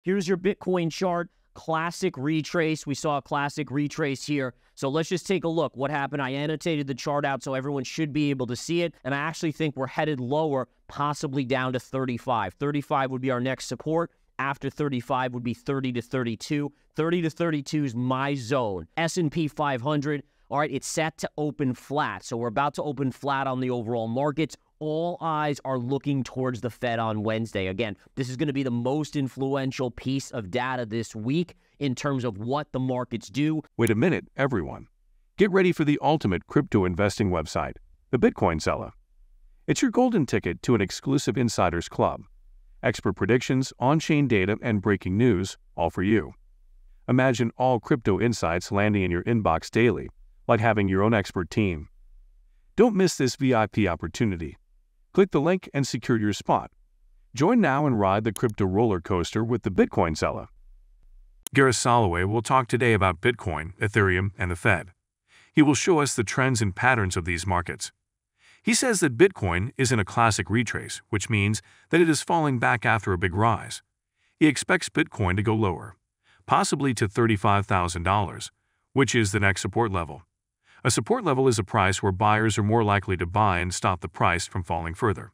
Here's your Bitcoin chart. Classic retrace. We saw a classic retrace here. So let's just take a look. What happened? I annotated the chart out so everyone should be able to see it. And I actually think we're headed lower, possibly down to 35. 35 would be our next support. After 35 would be 30 to 32. 30 to 32 is my zone. S&P 500, all right, it's set to open flat. So we're about to open flat on the overall markets. All eyes are looking towards the Fed on Wednesday. Again, this is going to be the most influential piece of data this week in terms of what the markets do. Wait a minute, everyone. Get ready for the ultimate crypto investing website, the Bitcoin Seller. It's your golden ticket to an exclusive insiders club. Expert predictions, on-chain data, and breaking news, all for you. Imagine all crypto insights landing in your inbox daily, like having your own expert team. Don't miss this VIP opportunity. Click the link and secure your spot. Join now and ride the crypto roller coaster with the Bitcoin Seller. Gareth Soloway will talk today about Bitcoin, Ethereum, and the Fed. He will show us the trends and patterns of these markets. He says that Bitcoin is in a classic retrace, which means that it is falling back after a big rise. He expects Bitcoin to go lower, possibly to $35,000, which is the next support level. A support level is a price where buyers are more likely to buy and stop the price from falling further.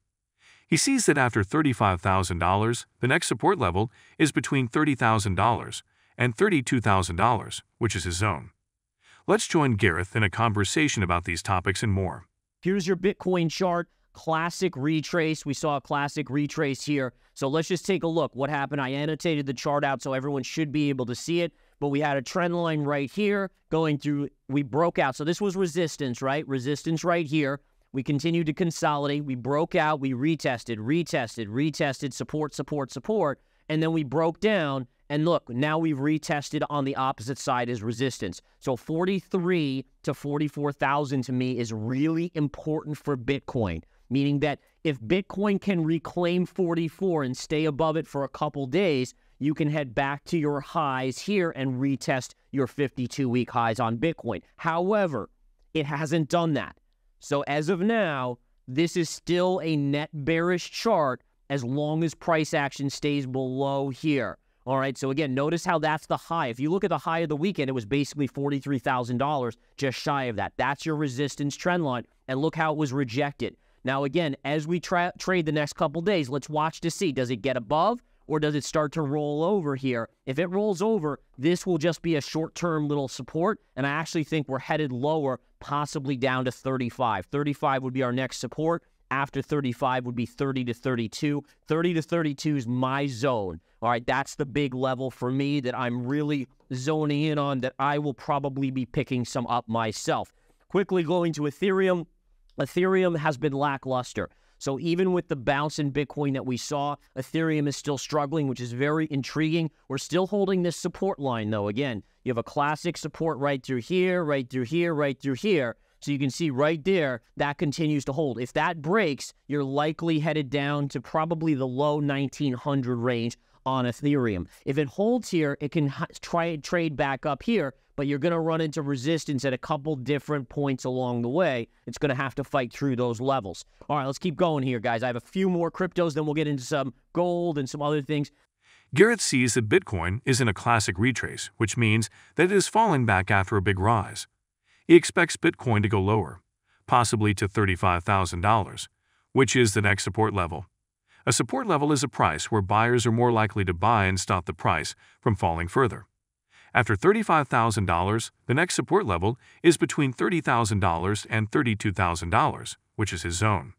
He sees that after $35,000, the next support level is between $30,000 and $32,000, which is his zone. Let's join Gareth in a conversation about these topics and more. Here's your Bitcoin chart. Classic retrace. We saw a classic retrace here. So let's just take a look. What happened? I annotated the chart out so everyone should be able to see it. But we had a trend line right here going through. We broke out. So this was resistance, right? Resistance right here. We continued to consolidate. We broke out. We retested, support. And then we broke down. And look, now we've retested on the opposite side as resistance. So 43 to 44,000 to me is really important for Bitcoin, meaning that if Bitcoin can reclaim 44 and stay above it for a couple days, you can head back to your highs here and retest your 52-week highs on Bitcoin. However, it hasn't done that. So as of now, this is still a net bearish chart as long as price action stays below here. All right, so again, notice how that's the high. If you look at the high of the weekend, it was basically $43,000, just shy of that. That's your resistance trend line, and look how it was rejected. Now, again, as we trade the next couple days, let's watch to see, does it get above or does it start to roll over here? If it rolls over, this will just be a short-term little support, and I actually think we're headed lower, possibly down to 35. 35 would be our next support. After 35 would be 30 to 32. 30 to 32 is my zone. All right, that's the big level for me that I'm really zoning in on, that I will probably be picking some up myself. Quickly going to Ethereum. Ethereum has been lackluster. So even with the bounce in Bitcoin that we saw, Ethereum is still struggling, which is very intriguing. We're still holding this support line, though. Again, you have a classic support right through here, right through here, right through here. So you can see right there, that continues to hold. If that breaks, you're likely headed down to probably the low 1900 range on Ethereum. If it holds here, it can try and trade back up here, but you're going to run into resistance at a couple different points along the way. It's going to have to fight through those levels. All right, let's keep going here, guys. I have a few more cryptos, then we'll get into some gold and some other things. Gareth sees that Bitcoin is in a classic retrace, which means that it is falling back after a big rise. He expects Bitcoin to go lower, possibly to $35,000, which is the next support level. A support level is a price where buyers are more likely to buy and stop the price from falling further. After $35,000, the next support level is between $30,000 and $32,000, which is his zone.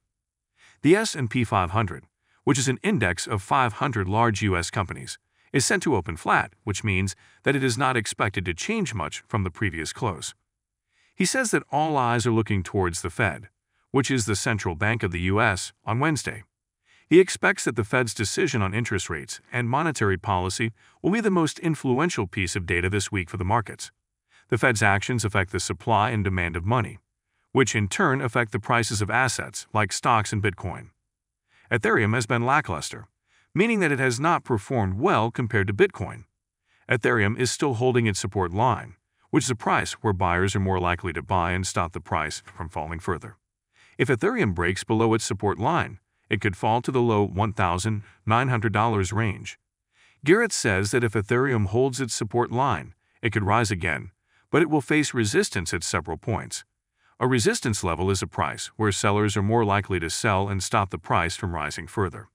The S&P 500, which is an index of 500 large U.S. companies, is set to open flat, which means that it is not expected to change much from the previous close. He says that all eyes are looking towards the Fed, which is the central bank of the U.S., on Wednesday. He expects that the Fed's decision on interest rates and monetary policy will be the most influential piece of data this week for the markets. The Fed's actions affect the supply and demand of money, which in turn affect the prices of assets like stocks and Bitcoin. Ethereum has been lackluster, meaning that it has not performed well compared to Bitcoin. Ethereum is still holding its support line, which is a price where buyers are more likely to buy and stop the price from falling further. If Ethereum breaks below its support line, it could fall to the low $1,900 range. Gareth says that if Ethereum holds its support line, it could rise again, but it will face resistance at several points. A resistance level is a price where sellers are more likely to sell and stop the price from rising further.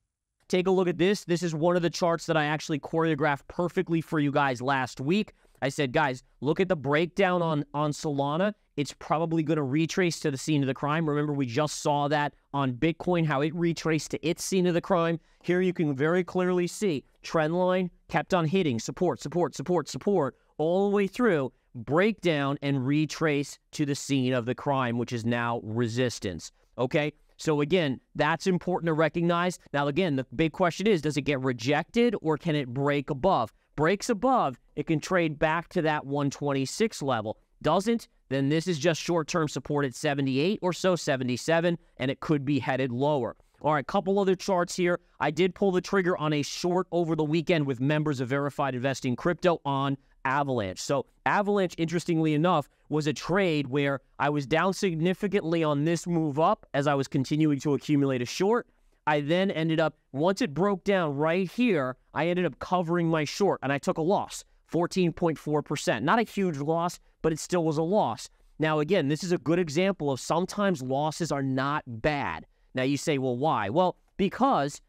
Take a look at this. This is one of the charts that I actually choreographed perfectly for you guys last week. I said, guys, look at the breakdown on Solana. It's probably going to retrace to the scene of the crime. Remember, we just saw that on Bitcoin, how it retraced to its scene of the crime. Here you can very clearly see trend line kept on hitting support, support, support, support all the way through, breakdown and retrace to the scene of the crime, which is now resistance. Okay? So again, that's important to recognize. Now again, the big question is, does it get rejected or can it break above? Breaks above, it can trade back to that 126 level. Doesn't, then this is just short-term support at 78 or so, 77, and it could be headed lower. All right, couple other charts here. I did pull the trigger on a short over the weekend with members of Verified Investing Crypto on Avalanche. So Avalanche, interestingly enough, was a trade where I was down significantly on this move up as I was continuing to accumulate a short. I then ended up, once it broke down right here, I ended up covering my short, and I took a loss, 14.4%. Not a huge loss, but it still was a loss. Now, again, this is a good example of sometimes losses are not bad. Now, you say, well, why? Well, because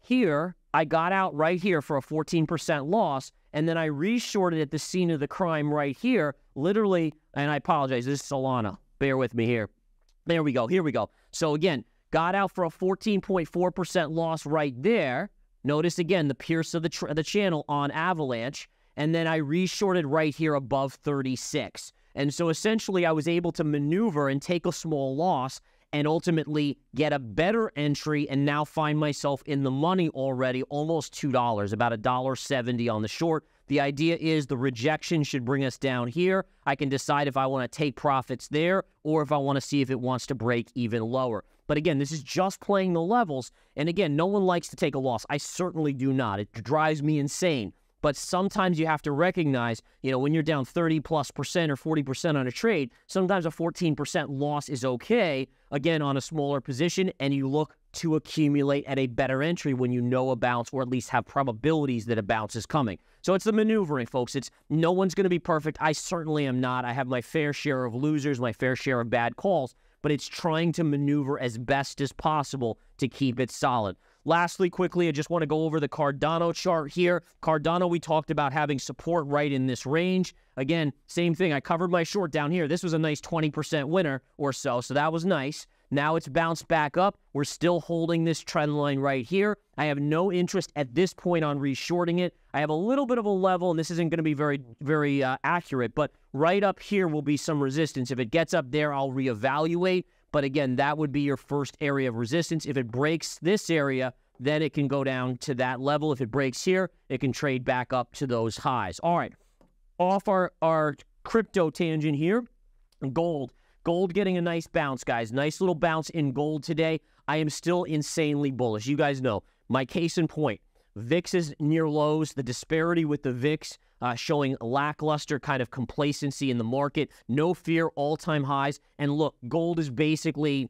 here, I got out right here for a 14% loss, and then I reshorted at the scene of the crime right here, literally, and I apologize, this is Solana. Bear with me here. There we go. Here we go. So, again, got out for a 14.4% loss right there. Notice, again, the pierce of the channel on Avalanche, and then I reshorted right here above 36. And so, essentially, I was able to maneuver and take a small loss and ultimately get a better entry and now find myself in the money already, almost $2, about $1.70 on the short. The idea is the rejection should bring us down here. I can decide if I want to take profits there or if I want to see if it wants to break even lower. But again, this is just playing the levels. And again, no one likes to take a loss. I certainly do not. It drives me insane. But sometimes you have to recognize, when you're down 30+% or 40% on a trade, sometimes a 14% loss is okay, again, on a smaller position, and you look to accumulate at a better entry when you know a bounce or at least have probabilities that a bounce is coming. So it's the maneuvering, folks. It's no one's going to be perfect. I certainly am not. I have my fair share of losers, my fair share of bad calls, but it's trying to maneuver as best as possible to keep it solid. Lastly, quickly, I just want to go over the Cardano chart here. Cardano, we talked about having support right in this range. Again, same thing. I covered my short down here. This was a nice 20% winner or so that was nice. Now it's bounced back up. We're still holding this trend line right here. I have no interest at this point on reshorting it. I have a little bit of a level, and this isn't going to be very accurate, but right up here will be some resistance. If it gets up there, I'll reevaluate. But again, that would be your first area of resistance. If it breaks this area, then it can go down to that level. If it breaks here, it can trade back up to those highs. All right, off our crypto tangent here, gold. Gold getting a nice bounce, guys. Nice little bounce in gold today. I am still insanely bullish. You guys know, my case in point, VIX is near lows. The disparity with the VIX showing lackluster kind of complacency in the market. No fear, all-time highs. And look, gold is basically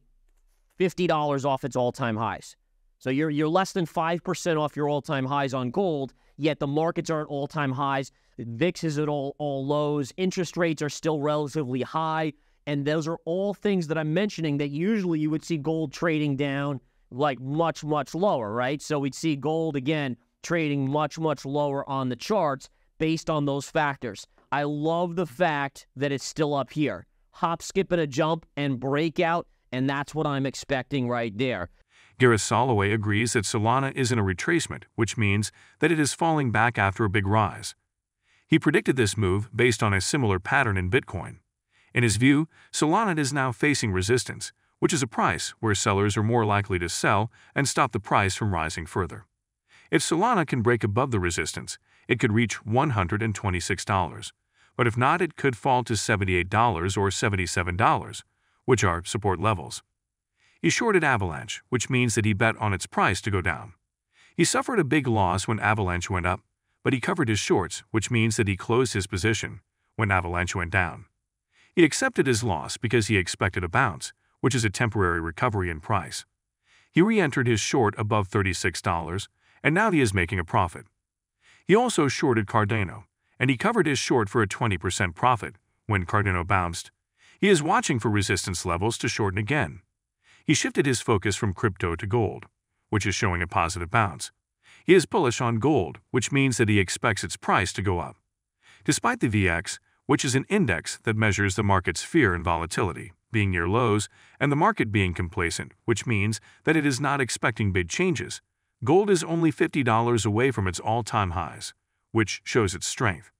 $50 off its all-time highs. So you're less than 5% off your all-time highs on gold, yet the markets are at all-time highs. VIX is at all lows. Interest rates are still relatively high. And those are all things that I'm mentioning that usually you would see gold trading down like much, much lower, right? So we'd see gold, again, trading much, much lower on the charts based on those factors. I love the fact that it's still up here. Hop, skip, and a jump and breakout, and that's what I'm expecting right there. Gareth Soloway agrees that Solana is in a retracement, which means that it is falling back after a big rise. He predicted this move based on a similar pattern in Bitcoin. In his view, Solana is now facing resistance, which is a price where sellers are more likely to sell and stop the price from rising further. If Solana can break above the resistance, it could reach $126, but if not, it could fall to $78 or $77, which are support levels. He shorted Avalanche, which means that he bet on its price to go down. He suffered a big loss when Avalanche went up, but he covered his shorts, which means that he closed his position when Avalanche went down. He accepted his loss because he expected a bounce, which is a temporary recovery in price. He re-entered his short above $36, and now he is making a profit. He also shorted Cardano, and he covered his short for a 20% profit when Cardano bounced. He is watching for resistance levels to shorten again. He shifted his focus from crypto to gold, which is showing a positive bounce. He is bullish on gold, which means that he expects its price to go up. Despite the VX, which is an index that measures the market's fear and volatility, being near lows, and the market being complacent, which means that it is not expecting big changes, gold is only $50 away from its all-time highs, which shows its strength.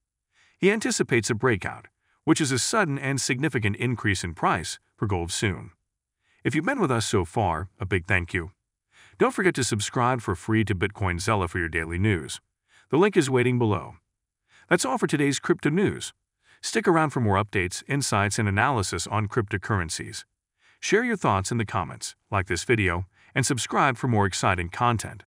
He anticipates a breakout, which is a sudden and significant increase in price for gold soon. If you've been with us so far, a big thank you. Don't forget to subscribe for free to Bitcoin Zella for your daily news. The link is waiting below. That's all for today's crypto news. Stick around for more updates, insights, and analysis on cryptocurrencies. Share your thoughts in the comments, like this video, and subscribe for more exciting content.